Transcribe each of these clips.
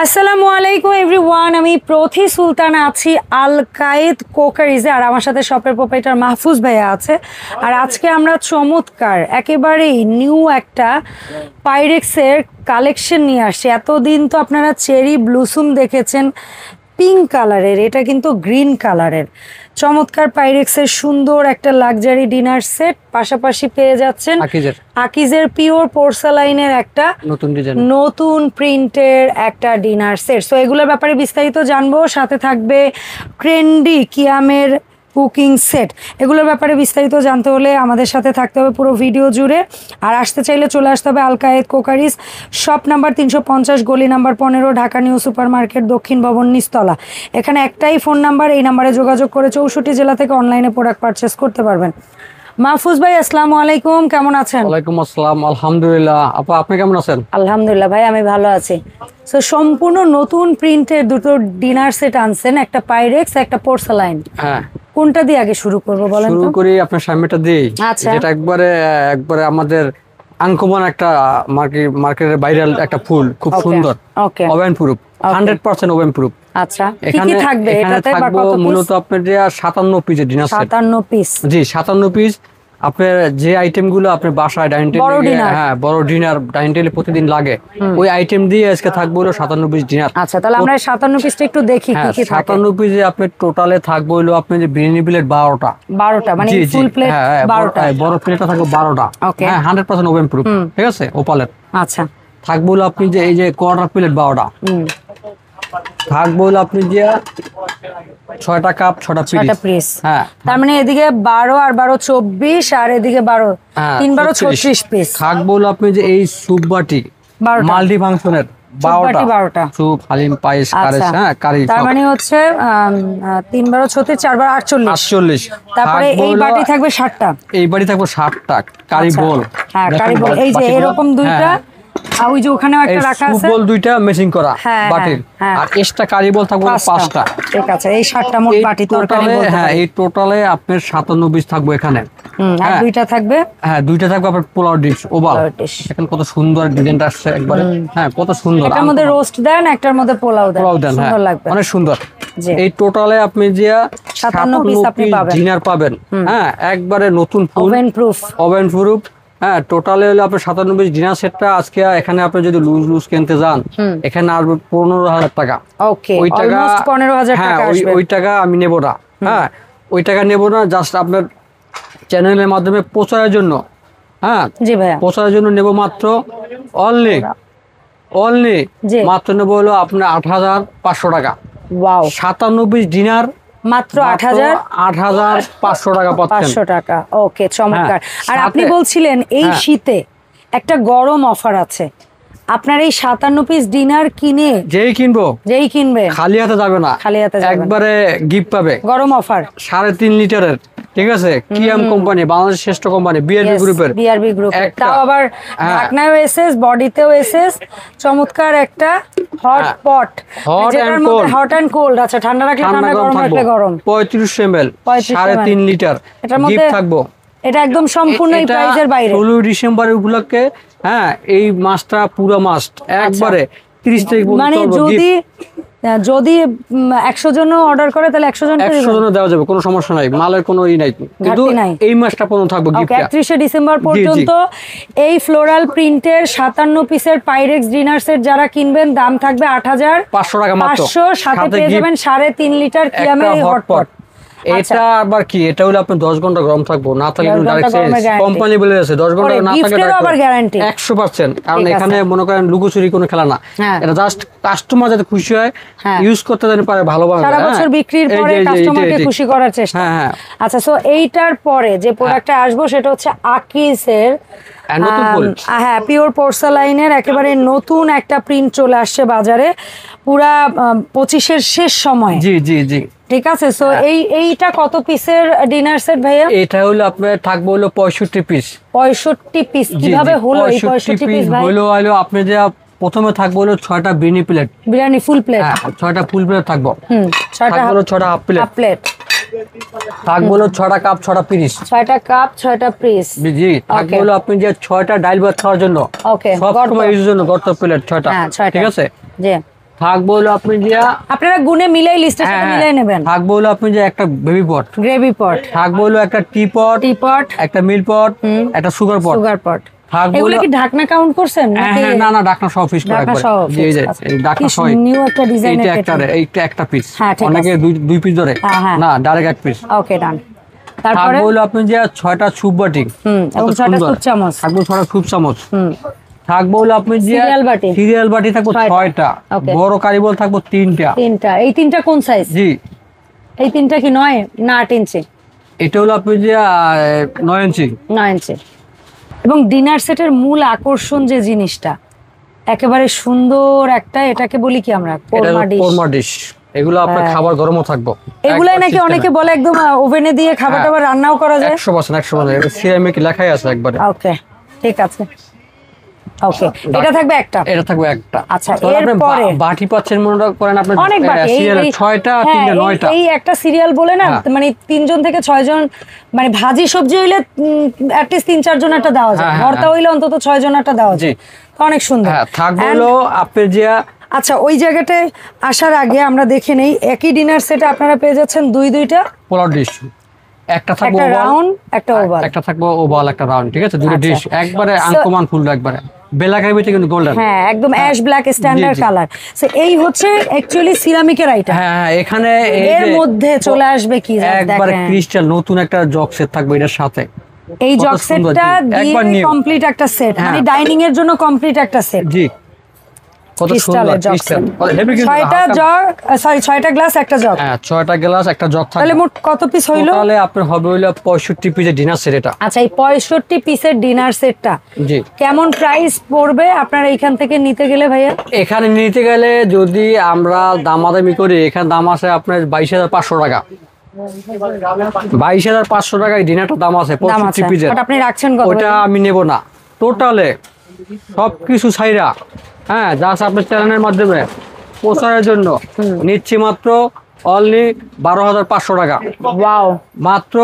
আসসালামু আলাইকুম এভরিওয়ান, আমি প্রথি সুলতান আছি আল কায়েদ কোকারিজে, আর আমার সাথে শপের প্রোপাইটার মাহফুজ ভাইয়া আছে। আর আজকে আমরা চমৎকার একেবারেই নিউ একটা পাইরেক্সের কালেকশন নিয়ে আসছি। এতদিন তো আপনারা চেরি ব্লুসুম দেখেছেন পিঙ্ক কালারের, এটা কিন্তু গ্রিন কালারের। চমৎকার পাইরেক্সের সুন্দর একটা লাক্সারি ডিনার সেট, পাশাপাশি পেয়ে যাচ্ছেন আকিজের পিওর পোর্সালাইনের একটা নতুন প্রিন্টের একটা ডিনার সেট। সো এগুলোর ব্যাপারে বিস্তারিত জানবো, সাথে থাকবে ট্রেন্ডি কিয়ামের কুকিং সেট। এগুলোর ব্যাপারে বিস্তারিত জানতে হলে আমাদের সাথে থাকতে হবে পুরো ভিডিও জুড়ে। আর আসতে চাইলে চলে আসতে হবে আল কায়েদ কোকারিজ, শপ নাম্বার 350, গলি number 15, Dhaka new super market, দক্ষিণ ভবন, নিচতলা। এখানে একটাই ফোন নাম্বার, এই নাম্বারে যোগাযোগ করে 64 জেলা থেকে অনলাইনে প্রোডাক্ট পারচেস করতে পারবেন। মাহফুজ ভাই আসসালামু আলাইকুম, কেমন আছেন? ওয়ালাইকুম আসসালাম, আলহামদুলিল্লাহ। আপা আপনি কেমন আছেন? আলহামদুলিল্লাহ ভাই, আমি ভালো আছি। সো সম্পূর্ণ নতুন প্রিন্টের দুটো ডিনার সেট আনছেন, একটা পাইরেক্স একটা পোর্সালাইন। হ্যাঁ, কোনটা দিয়ে আগে শুরু করব বলেন তো? শুরু করি আপনার সামনেটা দিই। যেটা একবারে আমাদের আনকমন একটা মার্কেটের ভাইরাল একটা ফুল, খুব সুন্দর, ওভেন প্রুফ, 100% ওভেন প্রুফ। আচ্ছা, কি কি থাকবে এটাতে? মূলত আপনার যে 57 পিসের ডিনার সেট। 57 পিস? জি, 57 পিস। আপনার যে আইটেম গুলো আপনার বাসায় ডাইনিং টেবিলে, হ্যাঁ বড় ডিনার ডাইনিং টেবিলে প্রতিদিন লাগে, ওই আইটেম দিয়ে আজকে থাকবে হলো 57 পিস ডিনার। আচ্ছা, তাহলে আমরা 57 পিসটা একটু দেখি কি কি থাকে। 57 পিসে আপনার টোটালে থাকবে হলো আপনার যে বিরিয়ানি প্লেট 12টা। 12টা মানে ফুল প্লেট 12টা? বড় প্লেটটা থাকবে 12টা। হ্যাঁ, 100% ওভেন প্রুফ, ঠিক আছে, ওপালের। আচ্ছা, থাকবে হলো আপনি যে এই যে কোয়ার্টার প্লেট 12টা। থাকবে হলো আপনি যে 6টা কাপ 6টা পিস। হ্যাঁ, তার মানে এদিকে 12 আর 12 24, আর এদিকে 12 3 12 36 পিস। থাকবে হলো আপনি যে এই সুপ বাটি মাল্টি ফাংশনের 12টা সুপ, হালিম, পায়েস, কারিস। হ্যাঁ, কারি। তার মানে হচ্ছে 3 12 36 4 12 48। তারপরে এই বাটি থাকবে 60টা। এই বাটি থাকবে 60টা কারি বোল। হ্যাঁ, কারি বোল, এই যে এরকম দুইটা, আর ওই যে ওখানেও একটা রাখা আছে, সুপ বোল দুইটা ম্যাচিং করা বাটির। আর এক্সট্রা কারি বোল থাকবে 5টা। ঠিক আছে, এই 60টা মোট বাটি তরকারি বোল। হ্যাঁ, এই টোটালে আপনার 57 পিস থাকবে এখানে। আর দুইটা থাকবে, হ্যাঁ দুইটা থাকবে আপনার পোলাও ডিশ ওভাল। এখন কত সুন্দর ডিজাইনটা আসছে একবারে। হ্যাঁ, কত সুন্দর। একটার মধ্যে রোস্ট দেন, একটার মধ্যে পোলাও দেন, সুন্দর লাগবে, অনেক সুন্দর। এই টোটালে আপনি যে 57 পিস আপনি পাবেন, ডিনার পাবেন। হ্যাঁ, একবারে নতুন ফুল ওভেন প্রুফ। হ্যাঁ, টোটালে হলো আপনার 57 পিস ডিনার সেটটা আজকে এখানে আপনি যদি লুজ কিনতে যান, এখানে আসবে 15,000 টাকা। ওকে, অলমোস্ট 15,000 টাকা আসবে। ওই টাকা আমি নেব না। হ্যাঁ, ওই টাকা নেব না, জাস্ট আপনার চ্যানেলের মাধ্যমে প্রচারের জন্য। হ্যাঁ জি ভাইয়া, প্রচারের জন্য নেব মাত্র অনলি মাত্র নেব হলো আপনার 8,500 টাকা। ওয়াও, 57 পিস ডিনার মাত্র 8,500 টাকা পাচ্ছেন। 500 টাকা। ওকে, চমৎকার। আর আপনি বলছিলেন এই শীতে একটা গরম অফার আছে, আপনার এই 57 পিস ডিনার কিনে যেই কিনবে খালি হাতে যাবে না, একবারে গিফট পাবে। গরম অফার 3.5 লিটারের, ঠিক আছে, কিয়াম কোম্পানি, বাংলাদেশের শ্রেষ্ঠ কোম্পানি, বিআরবি গ্রুপের। তাও আবার ঢাকনায়ও এসএস, বডিতেও এসএস, চমৎকার একটা হট পট, যেটার মধ্যে হট এন্ড কোল্ড। আচ্ছা, ঠান্ডা রাখলে ঠান্ডা, গরম রাখলে গরম। 35 ml 3.5 লিটার এটার মধ্যে থাকবো। এটা একদম সম্পূর্ণ এই প্রাইজের বাইরে। 16 ডিসেম্বরের উপলক্ষে, হ্যাঁ, এই মাসটা পুরো মাস্ট একবারে 30 তারিখ পর্যন্ত। মানে যদি 100 জন অর্ডার করে তাহলে 100 জন দেওয়া যাবে, কোনো সমস্যা নাই, মালের কোনো নাই, কিন্তু এই মাসটা পর্যন্ত থাকবে গিফটটা। 31 ডিসেম্বর পর্যন্ত এই ফ্লোরাল প্রিন্টের 57 পিসের পাইরেক্স ডিনার সেট যারা কিনবেন, দাম থাকবে 8,500 টাকা মাত্র। সাথে পেয়ে যাবেন 3.5 লিটার কিয়ামের হটপট। এটা আবার কি, এটা হলো আপনি 10 ঘন্টা গরম থাকবো, না থাকলে ডাইরেক্ট কোম্পানি বলে আছে 10 ঘন্টা না থাকলে আবার গ্যারান্টি 100%। কারণ এখানে মনে করেন লুকোচুরি কোনো খেলা না, এটা জাস্ট কাস্টমার যাতে খুশি হয়, ইউজ করতে জানি পারে ভালোভাবে, সারা বছর বিক্রির পরে কাস্টমারকে খুশি করার চেষ্টা। আচ্ছা, সো এইটার পরে যে প্রোডাক্টটা আসবো সেটা হচ্ছে আকিজের হ্যাঁ পিওর পোর্সালাইনের একেবারে নতুন একটা প্রিন্ট চলে আসছে বাজারে, পুরা 25-এর শেষ সময়। জি জি জি, ঠিক আছে। সো এইটা কত পিসের ডিনার সেট ভাইয়া? এটা হলো আপনার থাকবে হলো 65 পিস। 65 পিস কিভাবে হলো এই 65 পিস ভাই? হলো আপনি যে প্রথমে থাকবে হলো 6টা বিরিয়ানি ফুল প্লেট। হ্যাঁ, 6টা ফুল প্লেট থাকবো। 6টা হলো 6টা হাফ প্লেট থাকবে হলো 6টা কাপ 6টা পিস। 6টা কাপ 6টা পিস। জি, থাকবে হলো আপনি যে 6টা ডাল ভাত খাওয়ার জন্য, ওকে, সব সময় ইউজের জন্য গর্ত প্লেট 6টা, ঠিক আছে। জি, থাকবো হলো আপনি যে আপনারা গুনে মিলাই লিস্টের সাথে মিলাই নেবেন। থাকবো হলো আপনি যে একটা বেবি পট, গ্রেভি পট, থাকবো হলো একটা টি পট, একটা মিল পট, একটা সুগার পট। এগুলো কি ঢাকনা কাউন্ট করছেন নাকি? না না, ঢাকনা সহ পিস করে একবারে। জি জি, ঢাকনা সহ। নিউ একটা ডিজাইন, এইটা একটা পিস, হ্যাঁ, অনেকে দুই পিস ধরে না, ডাইরেক্ট এক পিস। ওকে ডান। তারপরে থাকবো হলো আপনি যে 6টা সুপ বাটি, এবং 6টা সুপ চামচ, থাকবো 6টা সুপ চামচ। থাকবো হলো আপনি যে সিরিয়াল বাটি থাকবো 6টা, বড় কারিবল থাকবো 3টা। এই 3টা কোন সাইজ? জি, এই 3টা কি 9 না 8 ইঞ্চি? এটা হলো আপনি যে 9 ইঞ্চি। 9 ইঞ্চি। এবং ডিনার সেটের মূল আকর্ষণ যে জিনিসটা একেবারে সুন্দর একটা, এটাকে বলি কি আমরা কোরমা ডিশ। এগুলো আপনার খাবার গরমও থাকবো। এগুলাই নাকি অনেকে বলে একদম ওভেনে দিয়ে খাবারটা রান্নাও করা যায়। 100% সিরামিক লেখাই আছে একবারে। ওকে ঠিক আছে। ওকে, এটা থাকবে একটা। আচ্ছা, এরপরে বাটি পাচ্ছেন মনে করেন আপনি অনেক বাটি, সিরিয়াল 6টা 3টা 9টা। এই একটা সিরিয়াল বলে না, মানে 3 জন থেকে 6 জন, মানে ভাজি সবজি হইলে অ্যাট লিস্ট 3-4 জন একটা দেওয়া যায়, ভর্তা হইলে অন্তত 6 জন একটা দেওয়া যায়। অনেক সুন্দর। থাকবে হলো আপনি যে আচ্ছা, ওই জায়গাটায় আসার আগে আমরা দেখে নেই, একই ডিনার সেটে আপনারা পেয়ে যাচ্ছেন দুইটা পোলাও ডিশ। একটা থাকবে রাউন্ড, একটা ওভাল। একটা থাকবে ওভাল, একটা রাউন্ড, ঠিক আছে? দুটো ডিশ একবারে আনকমন ফুল, একবারে বেলাকাই বেটে কিন্তু গোল্ডেন। হ্যাঁ, একদম ash black standard colour. So এই হচ্ছে অ্যাকচুয়ালি সিরামিকের আইটেম। হ্যাঁ, এখানে এর মধ্যে চলে আসবে কি একবারে ক্রিস্টাল নতুন একটা জগ সেট থাকবে এটার সাথে। এই জগ সেটটা দিয়ে কমপ্লিট একটা সেট, মানে ডাইনিং এর জন্য কমপ্লিট একটা সেট। জি, কত সুন্দর ক্রিস্টাল। 6টা জগ, সরি 6টা গ্লাস, একটা জগ। হ্যাঁ, 6টা গ্লাস, একটা জগ থাকবে। তাহলে মোট কত পিস হইলো? তাহলে আপনার হবে হইলো 65 পিসের ডিনার সেট এটা। আচ্ছা, এই 65 পিসের ডিনার সেটটা জি কেমন প্রাইস পড়বে আপনার এইখান থেকে নিতে গেলে ভাইয়া? এখানে নিতে গেলে যদি আমরা দামাদামি করি, এখানে দাম আছে আপনার 22,500 টাকা। 22,500 টাকায় ডিনারটা দাম আছে 65 পিসের। আপনি রাখছেন কত? ওটা আমি নেব না, টোটালে সবকিছু ছাইরা, হ্যাঁ, জাস্ট আপনার চ্যানেলের মাধ্যমে প্রচারের জন্য নিচ্ছি মাত্র অনলি 12,500 টাকা। ওয়াও, মাত্র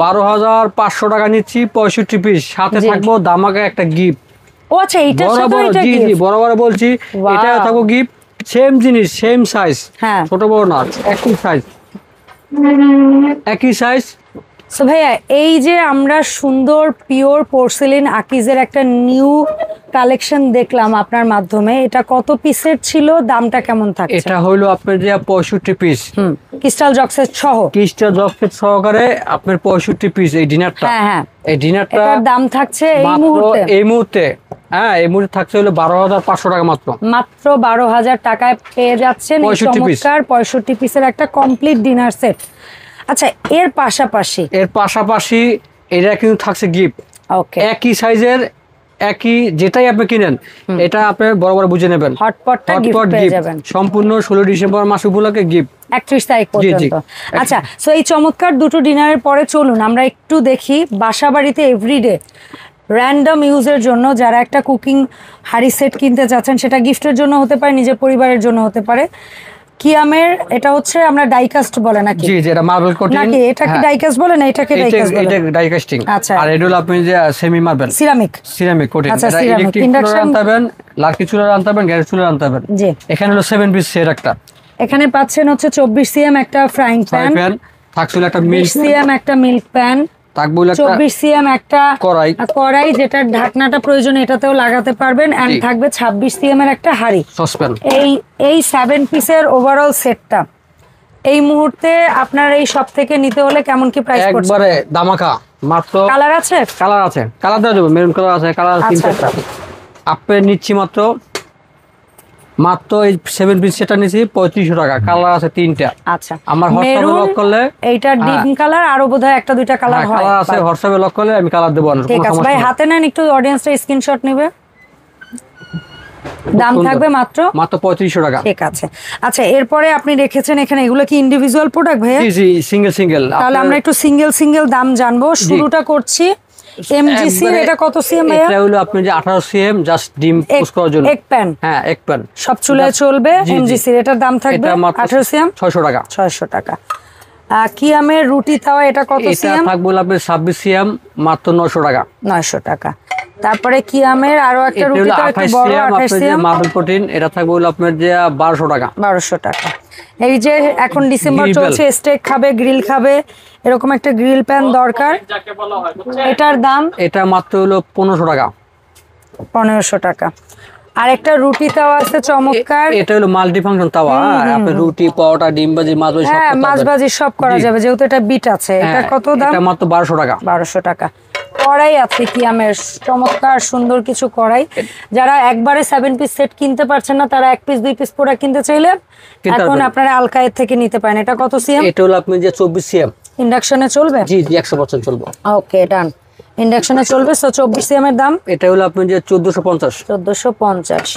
12,500 টাকা নিচ্ছি 65 পিস, সাথে থাকবো দামাকে একটা গিফট। ও আচ্ছা, এইটার সাথে এটা জি জি, বরাবর বলছি, এটা থাকবো গিফট। সেম জিনিস, সেম সাইজ, ছোট বড় না, একই সাইজ। সো ভাইয়া, এই যে আমরা সুন্দর পিওর পোর্সেলিন আকিজের একটা নিউ কালেকশন দেখলাম আপনার মাধ্যমে, এটা কত পিসের ছিল, দামটা কেমন থাকছে? এটা হলো আপনার যে 65 পিস, ক্রিস্টাল জগসেট সহ, ক্রিস্টাল জগসেট সহকারে আপনার 65 পিস এই ডিনারটা। হ্যাঁ, এই ডিনারটা দাম থাকছে এই মুহূর্তে হ্যাঁ, এই মুহূর্তে থাকছে হলো 12,500 টাকা মাত্র। 12,000 টাকায় পেয়ে যাচ্ছেন এই চমৎকার 65 পিসের একটা কমপ্লিট ডিনার সেট। আচ্ছা, এর পাশাপাশি এটা কিন্তু থাকছে গিফট। ওকে, একই সাইজের, একই যেটাই আপনি কিনেন, এটা আপনি বরাবর বুঝে নেবেন। হটপটটা গিফট পেয়ে যাবেন সম্পূর্ণ 16 ডিসেম্বর মাস উপলক্ষে গিফট, 31 তারিখ পর্যন্ত। আচ্ছা, সো এই চমৎকার দুটো ডিনারের পরে চলুন আমরা একটু দেখি বাসাবাড়িতে এভরিডে র্যান্ডম ইউজের জন্য যারা একটা কুকিং হাড়ি সেট কিনতে চাচ্ছেন, সেটা গিফটের জন্য হতে পারে, নিজের পরিবারের জন্য হতে পারে। কিয়ামের এটা হচ্ছে আমরা ডাইকাস্ট বলে নাকি? জি, যেটা মার্বেল কোটিং নাকি? এটা কি ডাইকাস্ট বলে না? এটাকে ডাইকাস্ট বলে। এটা ডাইকাস্টিং। আচ্ছা, আর এটা হলো আপনি যে সেমি মার্বেল, সিরামিক কোটিং। এটা ইলেকট্রিক চুলা আনতে হবেন, লার্কি চুলা আনতে হবেন, গ্যাস চুলা আনতে হবেন। জি, এখানে হলো 7 পিস সেট একটা। এখানে পাচ্ছেন হচ্ছে 24 সিএম একটা ফ্রাইং প্যান, থাকছিল একটা মিল্ক সিএম একটা মিল্ক প্যান, থাকবে 24 সিএম একটা কড়াই যেটার ঢাকনাটা প্রয়োজন এটাতেও লাগাতে পারবেন, এন্ড থাকবে 26 সিএম এর একটা হাঁড়ি সসপ্যান। এই 7 পিসের ওভারঅল সেটটা এই মুহূর্তে আপনার এই সব থেকে নিতে হলে কেমন কি প্রাইস পড়ছে? একবারে দামাকা, মাত্র কালার আছে, কালার দেওয়া যাবে, মেরুন কালার আছে, কালার 3টা। আপনি নিচ্ছি মাত্র এই 7 পিস সেটা নিছি 3500 টাকা, কালার আছে 3টা। আচ্ছা, আমার হোয়াটসঅ্যাপে লক করলে এইটা ডিম কালার, আরো বোধহয় একটা দুইটা কালার হয়, কালার আছে, হোয়াটসঅ্যাপে লক করলে আমি কালার দেব। ঠিক আছে ভাই, হাতে নেন, একটু অডিয়েন্সটা স্ক্রিনশট নেবে। দাম থাকবে মাত্র 3500 টাকা। ঠিক আছে। আচ্ছা, এরপরে আপনি রেখেছেন এখানে, এগুলো কি ইন্ডিভিজুয়াল প্রোডাক্ট ভাই? জি জি, সিঙ্গেল। তাহলে আমরা একটু সিঙ্গেল দাম জানবো। শুরুটা করছি এমজিসি, এটা কত সিএম ভাইয়া? এটা হলো আপনি যে 18 সিএম, জাস্ট ডিম পোস্ট করার জন্য এক প্যান। হ্যাঁ, এক প্যান, সব চুলায় চলবে। এমজিসি এটার দাম থাকবে 18 সিএম 600 টাকা। কিয়ামের রুটি তাওয়া, এটা কত এটা সিএম? থাকবে হলো আপনার 26 সিএম, মাত্র 900 টাকা। 900 টাকা। তারপরে কিয়ামের আরো একটা এটা রুটি হলো তাওয়া একটু 28 বড়, সিএম, 28 আপনার যে সিএম, মার্বেল প্রোটিন, এটা থাকবে হলো আপনার যে 1200 টাকা। 1200 টাকা। এই যে এখন ডিসেম্বর Grill চলছে, স্টেক খাবে, গ্রিল খাবে, এরকম একটা গ্রিল প্যান দরকার, এটার দাম? এটা মাত্র হলো 1500 টাকা। 1500 টাকা। আর একটা রুটি তাওয়া আছে চমৎকার, এটা হলো মাল্টি ফাংশন তাওয়া, আপনি রুটি, পরোটা, ডিম ভাজি, মাছ ভাজি সব হ্যাঁ করতে মাছ পারবেন। ভাজি সব করা জি। যাবে, যেহেতু এটা বিট আছে। এটা হ্যাঁ, কত দাম? এটা মাত্র 1200 টাকা। 1200 টাকা। কড়াই আছে কিয়ামের, চমৎকার সুন্দর কিছু কড়াই। যারা একবারে 7 পিস সেট কিনতে পারছেন না, তারা 1 পিস 2 পিস প্রোডাক্ট কিনতে চাইলে কিনতে এখন পারবেন। আপনারা আলকায়েত থেকে নিতে পারেন। এটা কত সিএম? এটা হলো আপনি যে 24 সিএম। ইন্ডাকশনে চলবে? জি জি, 100% চলবে। ওকে ডান, ইন্ডাকশনে চলবে। সো 24 সিএম এর দাম এটা হলো আপনি যে 1450। 1450।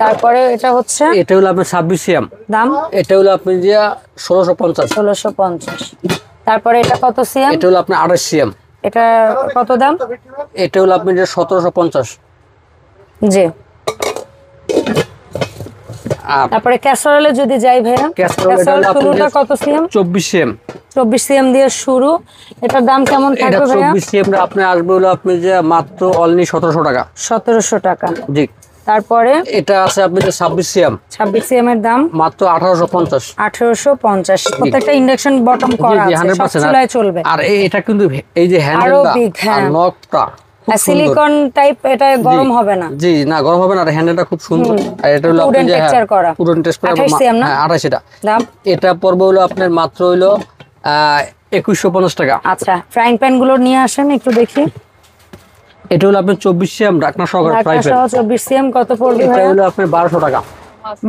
তারপরে এটা হচ্ছে এটা হলো আপনার 26 সিএম, দাম এটা হলো আপনি যে 1650। 1650। তারপরে এটা কত সিএম? এটা হলো আপনার 28 সিএম, এটা কত দাম? এটা হলো আপনি যে 1750। জি। আর তারপরে ক্যাসারোলে যদি যাই ভাইয়া, ক্যাসারোল, এটা ক্যাসারোল হলো আপনার শুরুটা কত সিএম? 24 সিএম। 24 সিএম দিয়ে শুরু। এটার দাম কেমন এটা থাকবে ভাইয়া? 24 সিএম আপনি আসবে হলো আপনি যে মাত্র অনলি 1700 টাকা। 1700 টাকা। জি। তারপরে এটা আছে আপনি যে 26 সিএম, 26 সিএম এর দাম মাত্র 1850। 1850। প্রত্যেকটা ইন্ডাকশন বটম করা জি, আছে, সব 100%। চুলায় চলবে। আর এটা কিন্তু এই যে হ্যান্ডেলটা big, হ্যাঁ। আর নকটা খুব সুন্দর। সিলিকন টাইপ, এটা গরম হবে না। জি না, গরম হবে না। আর হ্যান্ডেলটা খুব সুন্দর। আর এটা হলো Wooden আপনি যে texture করা। পুরন টেস্ট করা। 28 cm না? হ্যাঁ 28 এটা। দাম? এটা পড়বে হলো আপনার মাত্র হলো 2150 টাকা। আচ্ছা, ফ্রাইং প্যান গুলো নিয়ে আসেন একটু দেখি। এটা হলো আপনার 24 সিএম ঢাকনা সহকারে ফ্রাই প্যান। 24 সিএম কত পড়বে এটা ভাইয়া? হলো আপনার 1200 টাকা।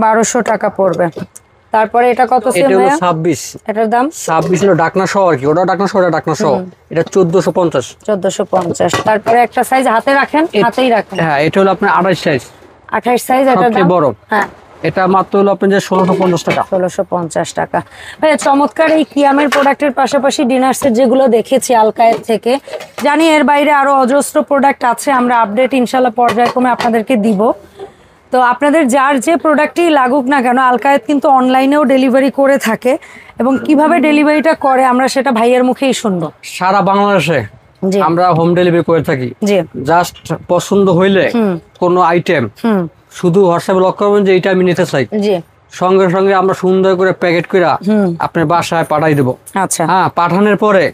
1200 টাকা পড়বে। তারপরে এটা কত সিএম এটা হলো ভাইয়া? 26। এটার দাম 26 হলো ঢাকনা সহ আর কি, ওটা ঢাকনা সহ, এটা ঢাকনা সহ। এটা 1450। 1450। তারপরে একটা সাইজ হাতে রাখেন, হাতেই রাখেন। হ্যাঁ, এটা হলো আপনার 28 সাইজ, 28 সাইজ। এটার সবচেয়ে দাম? বড়। হ্যাঁ, এটা মাত্র হলো আপনার যে 1650 টাকা। 1650 টাকা। ভাইয়া চমৎকার এই কিয়ামের প্রোডাক্টের পাশাপাশি ডিনার সেট যেগুলো দেখেছি আলকায়েত থেকে, জানি এর বাইরে আরো অজস্র প্রোডাক্ট আছে, আমরা আপডেট ইনশাল্লাহ পর্যায়ক্রমে আপনাদেরকে দিব। তো আপনাদের যার যে প্রোডাক্টই লাগুক না কেন, আলকায়েত কিন্তু অনলাইনেও ডেলিভারি করে থাকে, এবং কিভাবে ডেলিভারিটা করে আমরা সেটা ভাইয়ের মুখেই শুনবো। সারা বাংলাদেশে জি আমরা হোম ডেলিভারি করে থাকি। জি জাস্ট পছন্দ হইলে কোনো আইটেম হুম শুধু হোয়াটসঅ্যাপে লক করবেন যে এইটা আমি নিতে চাই, জি সঙ্গে সঙ্গে আমরা সুন্দর করে প্যাকেট করে আপনার বাসায় পাঠাই দেবো। আচ্ছা হ্যাঁ, পাঠানোর পরে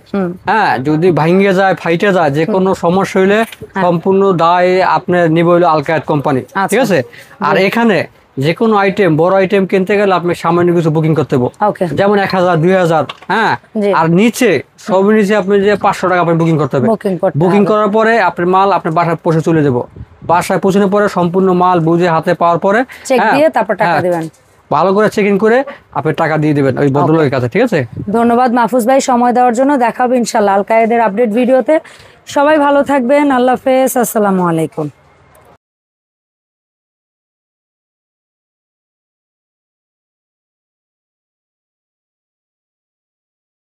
হ্যাঁ যদি ভাঙ্গে যায়, ফাইটে যায়, যে কোনো সমস্যা হইলে সম্পূর্ণ দায় আপনার নিবে হইলো আলকায়েত কোম্পানি। ঠিক আছে? আর এখানে যে কোনো আইটেম, বড় আইটেম কিনতে গেলে আপনি সামান্য কিছু বুকিং করতে হবে, ওকে যেমন 1000 2000। হ্যাঁ, জি। আর নিচে সব নিচে আপনি যে 500 টাকা আপনি বুকিং করতে হবে। বুকিং করতে বুকিং হবে। করার পরে আপনার মাল আপনার বাসায় পৌঁছে চলে যাবো। বাসায় পৌঁছানোর পরে সম্পূর্ণ মাল বুঝে হাতে পাওয়ার পরে চেক হ্যাঁ, দিয়ে তারপর টাকা হ্যাঁ, দিবেন। ভালো করে চেকিং করে আপনি টাকা দিয়ে দিবেন ওই ভদ্রলোকের কাছে। ঠিক আছে? ধন্যবাদ মাহফুজ ভাই সময় দেওয়ার জন্য। দেখা হবে ইনশাল্লাহ আলকায়েদের আপডেট ভিডিওতে। সবাই ভালো থাকবেন। আল্লাহ হাফেজ। আসসালামু আলাইকুম।